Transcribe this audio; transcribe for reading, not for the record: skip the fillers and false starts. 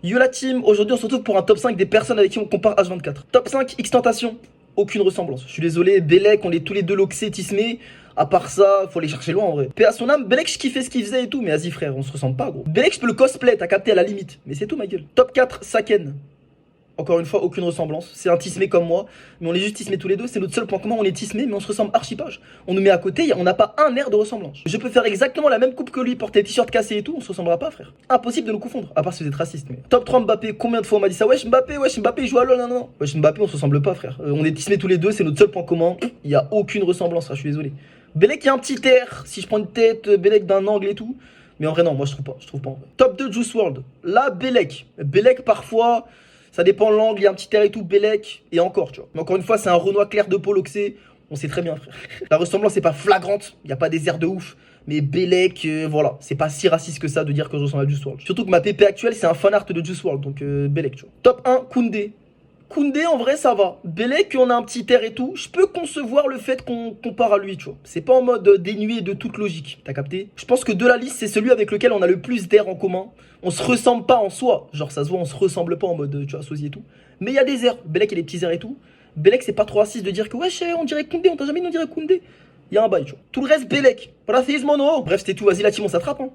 Yo la team, aujourd'hui on se retrouve pour un top 5 des personnes avec qui on compare H24. Top 5, X-Tentation. Aucune ressemblance. Je suis désolé, Belek, on est tous les deux loxés, tismés. À part ça, faut les chercher loin en vrai. Paix à son âme, Belek, je kiffais ce qu'il faisait et tout, mais vas-y frère, on se ressemble pas gros. Belek, je peux le cosplay, t'as capté à la limite. Mais c'est tout ma gueule. Top 4, Saken. Encore une fois, aucune ressemblance. C'est un tismé comme moi, mais on est juste tismé tous les deux. C'est notre seul point commun. On est tismé, mais on se ressemble archi pas. On nous met à côté, on n'a pas un air de ressemblance. Je peux faire exactement la même coupe que lui, porter des t-shirts cassés et tout, on se ressemblera pas, frère. Impossible de nous confondre, à part si vous êtes raciste. Mais... Top 3 Mbappé, combien de fois on m'a dit ça? Wesh Mbappé, il joue à LoL, non, non. Wesh Mbappé, on se ressemble pas, frère. On est tismé tous les deux, c'est notre seul point commun. Il y a aucune ressemblance, je suis désolé. Belek, il y a un petit air. Si je prends une tête, Belek d'un angle et tout. Mais en vrai, non, moi je trouve pas en vrai. Top 2 Juice WRLD. Là, Belek. Belek, parfois. Ça dépend de l'angle, il y a un petit air et tout, Belek, et encore, tu vois. Mais encore une fois, c'est un Renoir clair de Paul Oxé, on sait très bien, frère. La ressemblance n'est pas flagrante, il n'y a pas des airs de ouf, mais Belek, voilà, c'est pas si raciste que ça de dire que je ressemble à Juice WRLD. Surtout que ma PP actuelle, c'est un fanart de Juice WRLD, donc Belek, tu vois. Top 1, Koundé. Koundé, en vrai, ça va. Belek, on a un petit air et tout. Je peux concevoir le fait qu'on compare à lui, tu vois. C'est pas en mode dénué de toute logique, t'as capté? Je pense que de la liste, c'est celui avec lequel on a le plus d'air en commun. On se ressemble pas en soi. Genre, ça se voit, on se ressemble pas en mode, tu vois, sosie et tout. Mais il y a des airs. Belek, il y a des petits airs et tout. Belek, c'est pas trop raciste de dire que, wesh, on dirait Koundé, on t'a jamais dit on dirait Koundé. Il y a un bail, tu vois. Tout le reste, Belek. Racisme, non. Bref, c'était tout. Vas-y, la team, on s'attrape, hein.